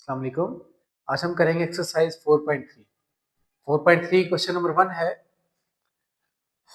अस्सलाम वालेकुम। आज हम करेंगे एक्सरसाइज 4.3। 4.3 क्वेश्चन नंबर 1 है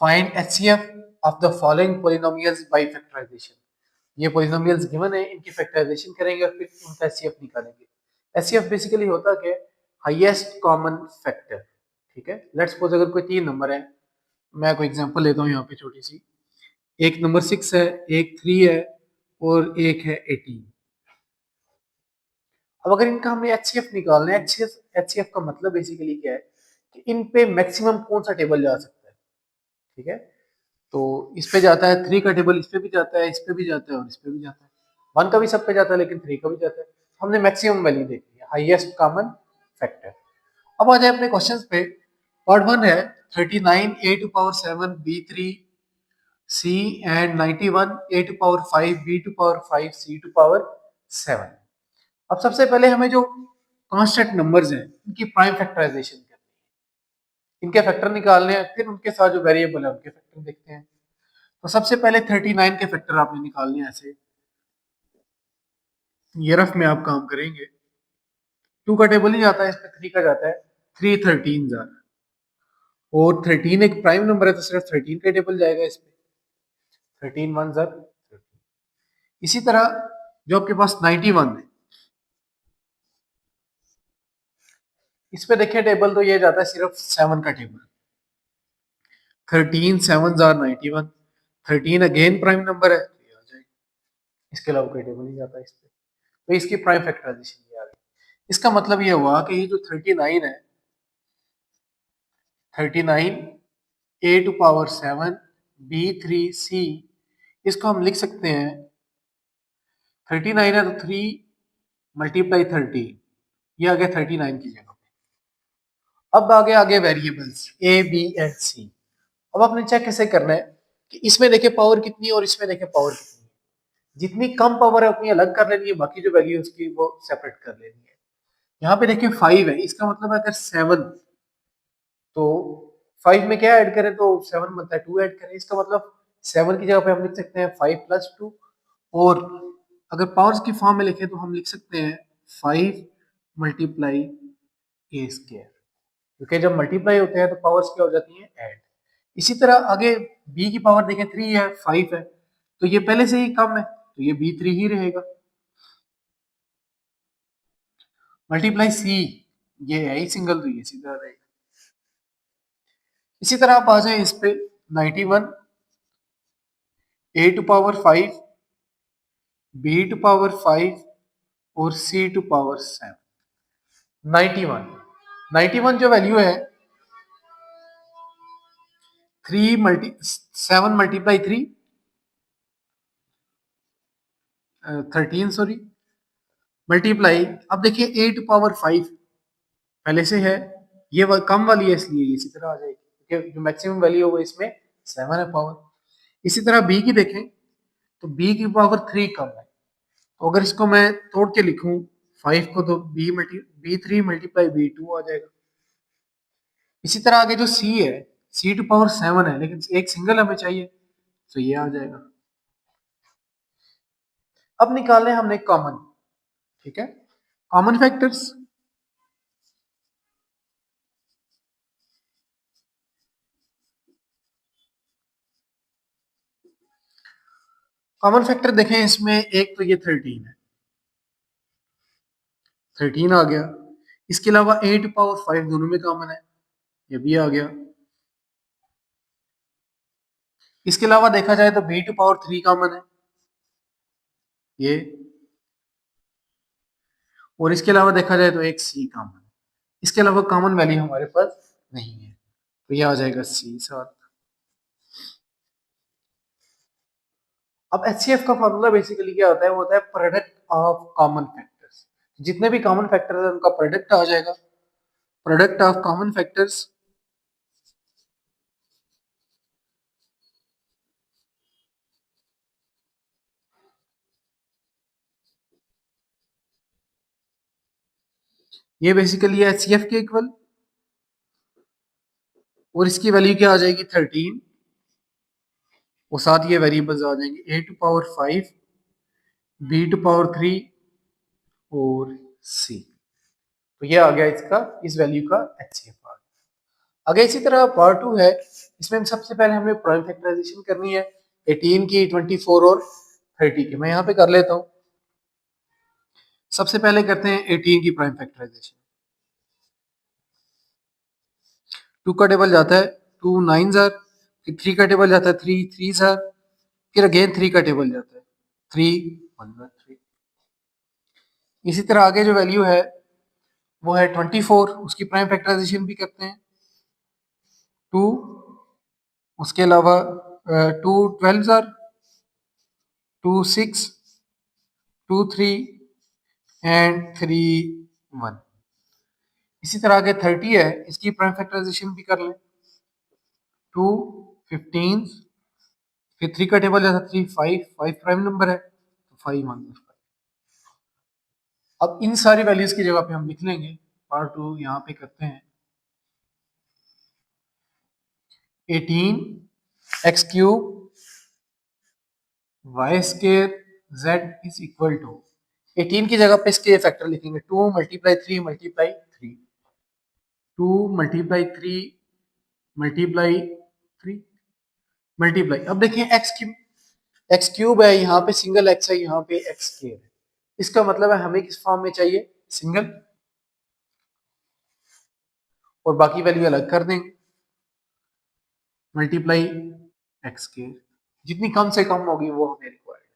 find HCF of the following polynomials by factorization. ये पॉलिनोमियल्स गिवन है, इनकी फैक्टराइजेशन करेंगे और फिर उनका एचसीएफ निकालेंगे। एचसीएफ बेसिकली होता है हाईएस्ट कॉमन फैक्टर। ठीक है, लेट्स सपोज अगर कोई तीन नंबर है, मैं कोई एग्जांपल लेता हूँ यहाँ पे छोटी सी। एक नंबर 6 है, एक 3 है और एक है 18। अब अगर इनका हमें एचसीएफ निकालना है, एचसीएफ का मतलब बेसिकली क्या है कि इन पे मैक्सिमम कौन सा टेबल जा सकता है। ठीक है, तो इस पे जाता है 3 का टेबल, इस पे भी जाता है, इस पे भी जाता है और इस पे भी जाता है। 1 का भी सब पे जाता है लेकिन 3 का भी जाता है। हमने मैक्सिमम वैल्यू देखी है, हाईएस्ट कॉमन फैक्टर। अब आ जाए अपने क्वेश्चंस पे। पार्ट 1 है 39 a to power 7 b3 c and 91 a to power 5 b to power 5 c to power 7। अब सबसे पहले हमें जो कांस्टेंट नंबर्स हैं उनकी प्राइम फैक्टराइजेशन करनी है, इनके फैक्टर निकालने हैं, फिर उनके साथ जो वेरिएबल है उनके फैक्टर देखते हैं। तो सबसे पहले 39 के फैक्टर आपने निकालने हैं। ऐसे ये रफ में आप काम करेंगे। 2 का टेबल ही जाता है, इसमें 3 का जाता है। 3 13 जार और 13 एक प्राइम नंबर है तो सिर्फ 13 का टेबल जाएगा इस पे। 13 1 जार 13। इसी तरह जो आपके पास 91 है, इस पे देखिए टेबल, तो ये जाता है सिर्फ 7 का table. 13 7 jar 91। 13 again prime number है तो ये आ जाएगा, इसके अलावा कोई टेबल नहीं जाता इस पे। तो इसकी प्राइम फैक्टराइजेशन ये आ गई। इसका मतलब ये हुआ कि ये जो 39 है, 39 a to power 7 b3 c, इसको हम लिख सकते हैं 39 है तो 3 मल्टीप्लाई 30, ये आ गया 39 की जगह पे। अब आगे variables a b and c। अब आपने चेक कैसे करना है कि इसमें देखे पावर कितनी है और इसमें देखे पावर कितनी है। जितनी कम पावर है उतनी अलग कर लेनी है, बाकी जो वैल्यू है उसकी वो सेपरेट कर लेनी है। यहाँ पे देखिए 5 है, इसका मतलब है अगर 7, तो 5 में क्या ऐड करें तो 7 बनता है, 2 ऐड करें, इसका मतलब 7 की जगह पे हम लिख सकते हैं 5 प्लस 2। और अगर पावर्स की फॉर्म में लिखें तो हम लिख सकते हैं 5 मल्टीप्लाई ए स्क्वायर, क्योंकि जब मल्टीप्लाई होते हैं तो पावर्स क्या हो जाती हैं, ऐड। इसी तरह आगे b की पावर देखें 3 है 5 है, तो ये पहले से ही कम है तो ये b3 ही रहेगा। मल्टीप्लाई c, ये है ही सिंगल तो ये सीधा रहेगा। इसी तरह आप आ जाए इस पे 91 a to power 5 b to power 5 और c टू पावर 7। 91 जो वैल्यू है 7 मल्टीप्लाई 3 13 सॉरी मल्टीप्लाई, अब देखिए a टू पावर 5 पहले से है, ये कम वाली है इसलिए इसी तरह आ जाएगी, क्योंकि जो मैक्सिमम वैल्यू है वो इसमें 7 है पावर। इसी तरह b की देखें तो b की पावर 3 कम है, तो अगर इसको मैं तोड़ के लिखूं 5 को तो b3 मल्टीप्लाई b2 आ जाएगा। इसी तरह आगे जो c है, c टू पावर 7 है लेकिन एक सिंगल हमें चाहिए तो ये आ जाएगा। अब निकालने हमने कॉमन। ठीक है, कॉमन फैक्टर्स। कॉमन फैक्टर देखें इसमें, एक तो ये 13 है, 13 आ गया। इसके अलावा 8 पावर 5 दोनों में कॉमन है, ये भी आ गया। इसके अलावा देखा जाए तो b टू पावर 3 कॉमन है, ये। और इसके अलावा देखा जाए तो एक c कॉमन है। इसके अलावा कॉमन वैल्यू हमारे पास नहीं है, तो ये आ जाएगा c साथ। अब एचसीएफ का फॉर्मूला बेसिकली क्या होता है, वो होता है प्रोडक्ट ऑफ कॉमन फैक्टर्स। जितने भी कॉमन फैक्टर्स हैं उनका प्रोडक्ट आ जाएगा, प्रोडक्ट ऑफ कॉमन फैक्टर्स। ये बेसिकली है एचसीएफ के इक्वल, और इसकी वैल्यू क्या आ जाएगी 13, और साथ ये वेरिएबल्स आ जाएंगे a to power 5 b to power 3 और c। तो ये आ गया इसका, इस वैल्यू का HCF आ गया। आगे इसी तरह पार्ट 2 है, इसमें सबसे पहले हमें प्राइम फैक्टराइजेशन करनी है 18 की, 24 और 30 की। मैं यहाँ पे कर लेता हूँ। सबसे पहले करते हैं 18 की प्राइम फैक्टराइजेशन। 2 का टेबल जाता है 2 9 जार, फिर 3 का टेबल जाता है 3 3 जार, फिर अगेन 3 का टेबल जाता है 3 1 3। इसी तरह आगे जो वैल्यू है वो है 24, उसकी प्राइम फैक्टराइजेशन भी करते हैं 2, उसके अलावा 2 12 जार, 2 6, 2 3 एंड 3 1। इसी तरह आगे 30 है, इसकी प्राइम फैक्टराइजेशन भी कर लें 2 15, फिर 3 का टेबल जाता है 3 5, 5 प्राइम नंबर है तो 5 1 5। अब इन सारी वैल्यूज की जगह पे हम लिख लेंगे, पार्ट 2 यहाँ पे करते हैं 18 x cube y square z is equal to, 18 की जगह पे इसके फैक्टर लिखेंगे 2 multiply 3 multiply 3, 2 multiply 3 multiply 3 multiply. अब देखिए एक्स क्यूब है, यहाँ पे सिंगल एक्स है, यहाँ पे एक्स स्केयर है। इसका मतलब है हमें किस फॉर्म में चाहिए, सिंगल, और बाकी वैल्यू अलग कर देंगे मल्टीप्लाई एक्स स्केयर, जितनी कम से कम होगी वो हमें रिक्वायर्ड है।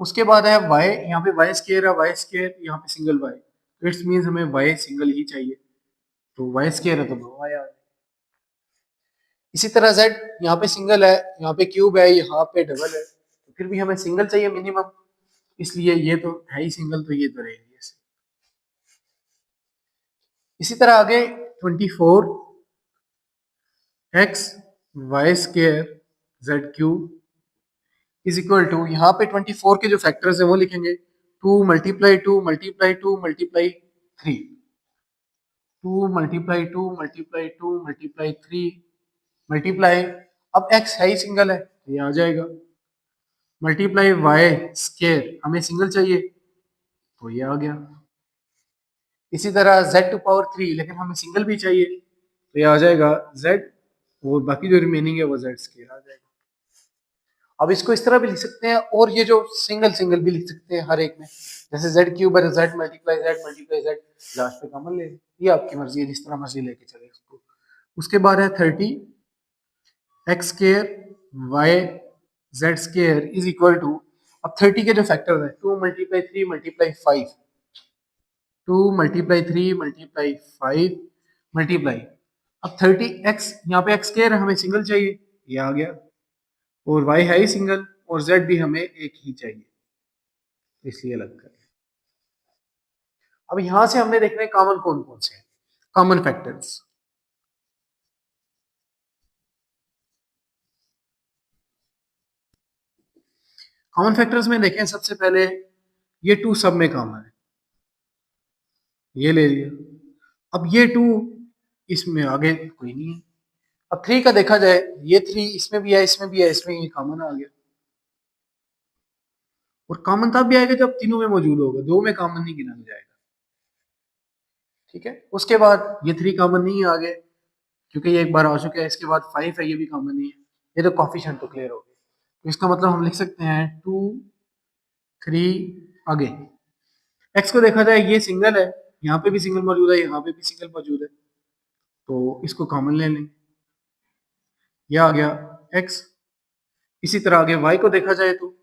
उसके बाद है वाई, यहाँ पे वाई स्केयर है, वाई स्केयर यहाँ पे सिंगल वाई, तो इट्स मीन्स हमें वाई सिंगल ही चाहिए, तो वाई स्केयर है तो दो वाई आ गए। इसी तरह z यहाँ पे सिंगल है, यहाँ पे क्यूब है, यहाँ पे डबल है, तो फिर भी हमें सिंगल चाहिए मिनिमम, इसलिए ये तो है ही सिंगल, तो ये तो रहेगी ऐसे। इसी तरह आगे 24 x y square z cube is equal to, यहाँ पे 24 के जो फैक्टर्स है वो लिखेंगे 2 multiply 2 multiply 2 multiply 3, 2 multiply 2 multiply 2 multiply 3 multiply, अब x है ही सिंगल है तो ये आ जाएगा, मल्टीप्लाई वाई स्केयर, हमें सिंगल चाहिए तो ये आ गया। इसी तरह z टू पावर 3, लेकिन हमें सिंगल भी चाहिए तो ये आ जाएगा z, और बाकी जो रिमेनिंग है वो z स्केयर आ जाएगा। अब इसको इस तरह भी लिख सकते हैं, और ये जो सिंगल सिंगल भी लिख सकते हैं हर एक में, जैसे z क्यूब है z मल्टीप्लाई z, लास्ट पे कॉमन ले, ये आपकी मर्जी है, जिस तरह मर्जी लेके चले इसको। उसके बाद है 30 x square y z square is equal to, अब 30 के जो फैक्टर है 2 multiply 3 multiply 5, 2 multiply 3 multiply 5 multiply, अब 30 एक्स, यहाँ पे एक्स स्केयर है, हमें सिंगल चाहिए, ये आ गया, और वाई है ही सिंगल, और जेड भी हमें एक ही चाहिए, इसलिए अलग करें। अब यहां से हमने देखना है कॉमन कौन कौन से हैं, कॉमन फैक्टर्स। कॉमन फैक्टर्स में देखें, सबसे पहले ये 2 सब में कॉमन है, ये ले लिया। अब ये 2 इसमें आगे कोई नहीं है। अब 3 का देखा जाए, ये 3 इसमें भी है, इसमें भी है, इसमें ये कॉमन आ गया, और कॉमन तब भी आएगा जब तीनों में मौजूद होगा, दो में कॉमन नहीं गिना जाएगा। ठीक है, उसके बाद ये 3 कॉमन नहीं है आगे, क्योंकि ये एक बार आ चुका है। इसके बाद 5 है, ये भी कॉमन नहीं है, ये तो कॉफिशिएंट तो क्लियर हो गए, तो इसका मतलब हम लिख सकते हैं 2 3 आगे। एक्स को देखा जाए, ये सिंगल है, यहाँ पे भी सिंगल मौजूद है, यहाँ पे भी सिंगल मौजूद है, तो इसको कॉमन ले लें, यह आ गया एक्स। इसी तरह आगे वाई को देखा जाए तो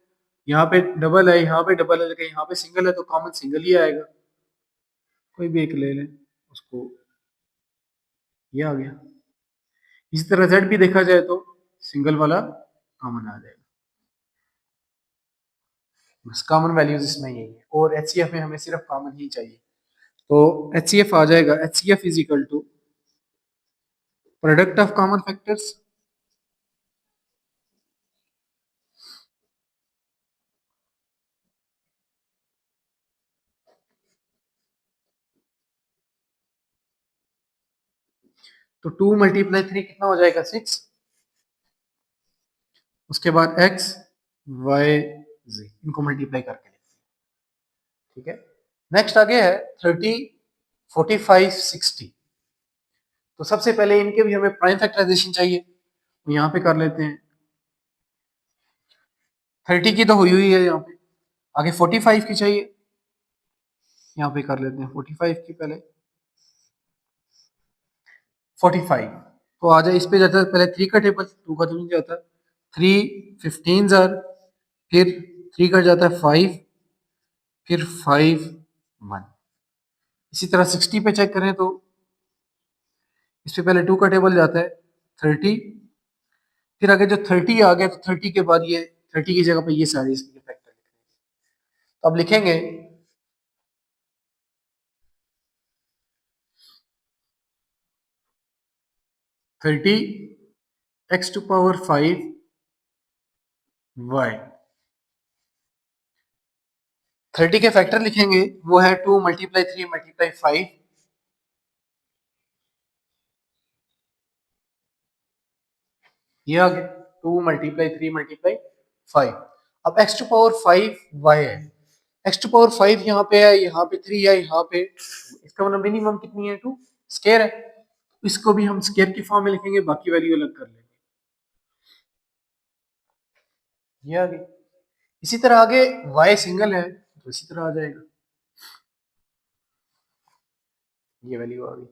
यहाँ पे डबल है, यहाँ पे डबल है, लेकिन यहाँ पे सिंगल है, तो कॉमन सिंगल ही आएगा, कोई भी एक ले लें उसको, ये आ गया। इसी तरह जेड भी देखा जाए तो सिंगल वाला कॉमन आ जाएगा, बस कॉमन वैल्यूज इसमें यही है, और एचसीएफ में हमें सिर्फ कॉमन ही चाहिए, तो एचसीएफ आ जाएगा, HCF is equal to product of common factors तो 2 मल्टीप्लाई 3 कितना हो जाएगा 6, उसके बाद x y z, इनको मल्टीप्लाई करके लिखते हैं। ठीक है, नेक्स्ट आगे है 34 45 60। तो सबसे पहले इनके भी हमें प्राइम फैक्टराइजेशन चाहिए, तो यहाँ पे कर लेते हैं। 30 की तो हुई है यहाँ पे, आगे 45 की चाहिए, यहाँ पे कर लेते हैं 45 की पहले। 45 तो आ जाए, इस पे जाता है पहले 3 का टेबल, 2 का तो नहीं जाता। 3 15 जार, फिर 3 का जाता है 5, फिर 5 1। इसी तरह 60 पे चेक करें तो इस पे पहले 2 का टेबल जाता है 30, फिर आगे जो 30 आ गया तो 30 के बाद ये 30 की जगह पे ये सारे इसके फैक्टर लिख रहे हैं। तो अब लिखेंगे 30 x टू पावर 5 y। 30 के फैक्टर लिखेंगे, वो है 2 मल्टीप्लाई 3 मल्टीप्लाई 5, ये आ गया 2 मल्टीप्लाई 3 मल्टीप्लाई 5। अब x टू पावर 5 y है, x टू पावर 5 यहाँ पे है, यहाँ पे 3 है, यहाँ पे, इसका मतलब मिनिमम कितनी है 2 स्केयर है, इसको भी हम स्केयर की फॉर्म में लिखेंगे, बाकी वैल्यू अलग कर लेंगे। ये आ गई। इसी तरह आगे y सिंगल है तो इसी तरह आ जाएगा, ये वैल्यू आ गई।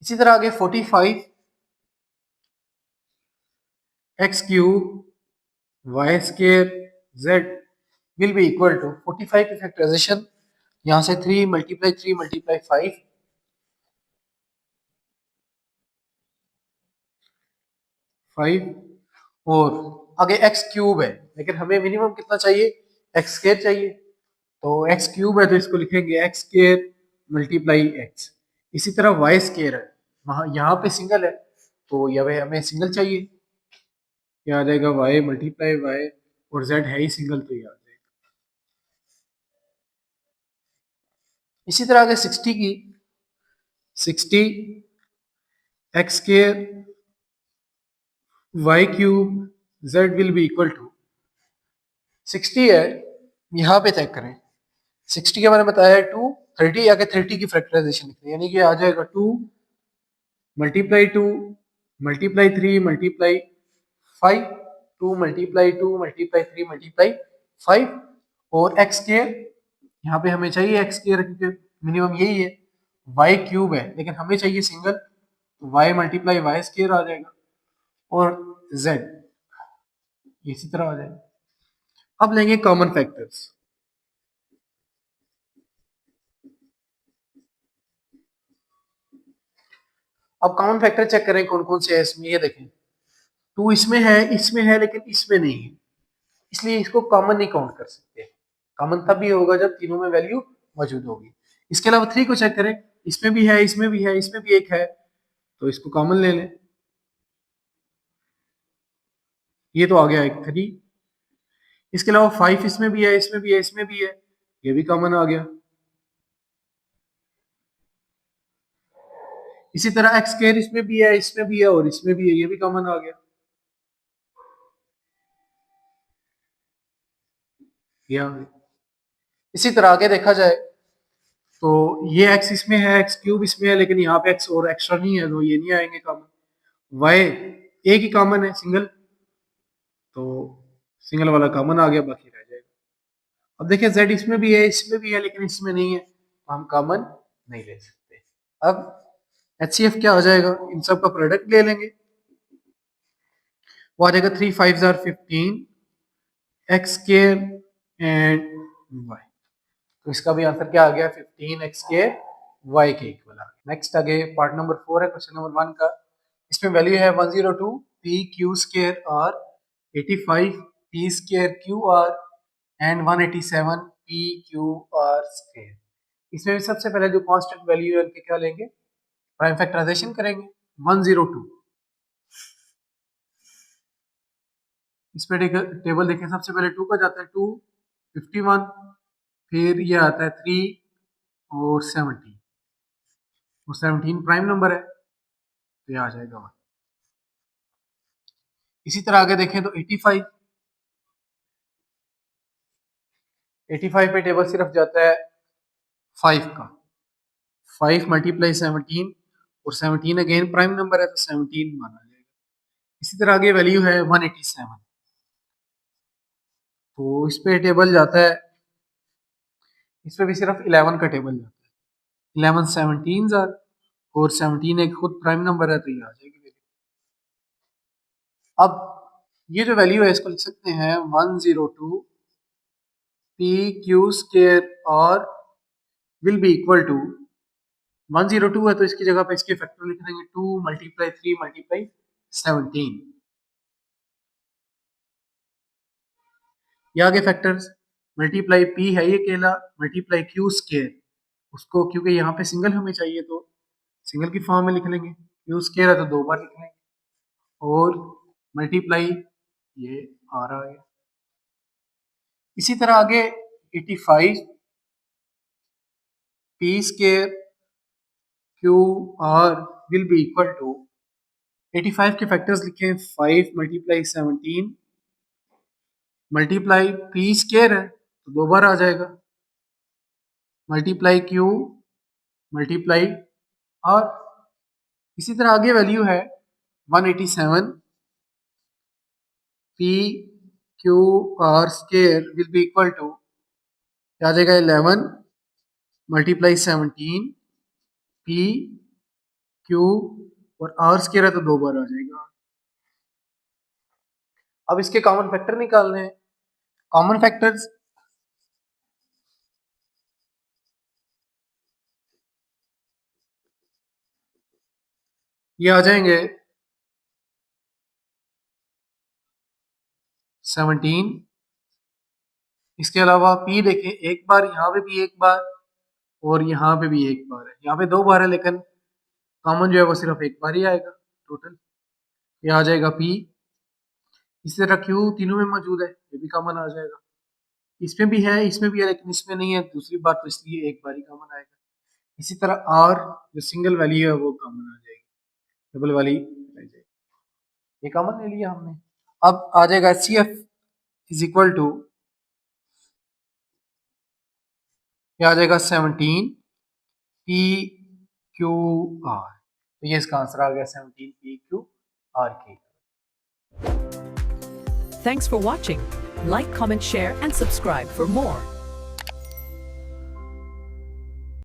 इसी तरह आगे 45 x cube y square z will be equal to 45 की फैक्टराइजेशन, यहाँ से 3 मल्टीप्लाई 3 मल्टीप्लाई 5, 5 और आगे x क्यूब है, लेकिन हमें मिनिमम कितना चाहिए, x स्केयर चाहिए, तो x क्यूब है तो इसको लिखेंगे x स्केयर मल्टीप्लाई x। इसी तरह y स्केयर है, वहां यहाँ पे सिंगल है तो यह हमें सिंगल चाहिए, ये आ जाएगा y मल्टीप्लाई y, और z है ही सिंगल तो ये आ जाएगा। इसी तरह आगे 60 की, 60 x square y cube z will be equal to 60 है, यहाँ पे चेक करें 60 के मैंने बताया है 2, 30 आगे 30 की फैक्टराइजेशन लिखते हैं, यानी कि आ जाएगा 2 multiply 2 multiply 3 multiply 5, 2 multiply 2 multiply 3 multiply 5, और एक्स स्केयर, यहाँ पे हमें चाहिए एक्स स्केयर क्योंकि मिनिमम यही है, वाई क्यूब है लेकिन हमें चाहिए सिंगल, तो वाई मल्टीप्लाई वाई स्केयर आ जाएगा, और जेड इसी तरह आ जाएगा। अब लेंगे कॉमन फैक्टर्स, अब कॉमन फैक्टर चेक करें कौन कौन से है इसमें, ये देखें 2 इसमें है लेकिन इसमें नहीं है, इसलिए इसको कॉमन नहीं काउंट कर सकते। कॉमन तब भी होगा जब तीनों में वैल्यू मौजूद होगी। इसके अलावा 3 को चेक करें, इसमें भी है, इसमें भी है, इसमें भी एक है, तो इसको कॉमन ले लें, ये तो आ गया एक 3। इसके अलावा 5 इसमें भी है, इसमें भी है, इसमें भी है, ये भी कॉमन आ गया। इसी तरह एक्स स्क्वायर इसमें भी है, इसमें भी है, और इसमें भी है, ये भी कॉमन आ गया। ये आ गया। इसी तरह आगे देखा जाए तो ये एक्स इसमें है, एक्स क्यूब इसमें है, लेकिन यहाँ पे एक्स और एक्स्ट्रा नहीं है तो ये नहीं आएंगे कॉमन। वाई एक ही कॉमन है सिंगल, तो सिंगल वाला कॉमन आ गया, बाकी रह जाएगा। अब देखिए जेड इसमें भी है, इसमें भी है, लेकिन इसमें नहीं है, तो हम कॉमन नहीं ले सकते। अब HCF क्या हो जाएगा, इन सब का प्रोडक्ट ले लेंगे, वो आ जाएगा 3 5 जार 15 एक्स स्क्वायर एंड वाई, तो इसका भी आंसर क्या आ गया 15 एक्स स्क्वायर वाई के इक्वल आ गया। नेक्स्ट आगे पार्ट नंबर 4 है क्वेश्चन नंबर 1 का, इसमें वैल्यू है 102 p q square r 85 p square q r and 187 p q r square. इसमें भी सबसे पहले जो कांस्टेंट वैल्यू है उनके क्या लेंगे, प्राइम फैक्टराइजेशन करेंगे। 102 इसमें टेबल देखें, सबसे पहले 2 का जाता है 2 51, फिर ये आता है 3 और 17, और 17 प्राइम नंबर है तो ये आ जाएगा 1। इसी तरह आगे देखें तो 85, 85 पे टेबल सिर्फ जाता है 5 का, 5 मल्टीप्लाई 17 और 17 अगेन प्राइम नंबर है तो 17 माना जाएगा। इसी तरह आगे वैल्यू है 187, तो इस पे टेबल जाता है, इस पे भी सिर्फ 11 का टेबल जाता है। 11 17 और 17 एक खुद प्राइम नंबर है तो ये आ जाएगी वैल्यू। अब ये जो वैल्यू है इसको लिख सकते हैं 102 पी क्यू स्क्वायर और विल बी इक्वल टू 102 है तो इसकी जगह पे इसके फैक्टर लिख देंगे 2 मल्टीप्लाई 3 मल्टीप्लाई 17। ये आगे फैक्टर्स मल्टीप्लाई पी है ये अकेला, मल्टीप्लाई क्यू स्क्वायर उसको क्योंकि यहाँ पे सिंगल हमें चाहिए तो सिंगल की फॉर्म में लिख लेंगे, क्यू स्क्वायर है तो 2 बार लिख लेंगे और मल्टीप्लाई ये आ रहा है। इसी तरह आगे 85 p square q r will be equal to 85 के फैक्टर्स लिखें 5 मल्टीप्लाई 17 मल्टीप्लाई पी स्क्वायर है तो 2 बार आ जाएगा, मल्टीप्लाई क्यू मल्टीप्लाई आर। इसी तरह आगे वैल्यू है 187 p q r square will be equal to आ जाएगा 11 मल्टीप्लाई 17 पी क्यू और आर स्क्वायर है तो 2 बार आ जाएगा। अब इसके कॉमन फैक्टर निकालने हैं। कॉमन फैक्टर्स ये आ जाएंगे 17, इसके अलावा पी देखें एक बार, यहाँ पे भी एक बार और यहाँ पे भी एक बार है, यहाँ पे 2 बार है लेकिन कॉमन जो है वो सिर्फ एक बार ही आएगा टोटल, ये आ जाएगा पी। इसी तरह क्यू तीनों में मौजूद है, ये भी कॉमन आ जाएगा, इसमें भी है इसमें भी है लेकिन इसमें नहीं है दूसरी बार तो इसलिए एक बार ही कॉमन आएगा। इसी तरह आर जो सिंगल वैल्यू है वो कॉमन आ जाएगी, डबल वाली रह जाएगी, ये कॉमन ले लिया हमने। अब आ जाएगा C F is equal to ये आ जाएगा 17 पी क्यू आर, तो ये इसका आंसर आ गया 17 पी क्यू आर की। Thanks for watching. Like, comment, share and subscribe for more.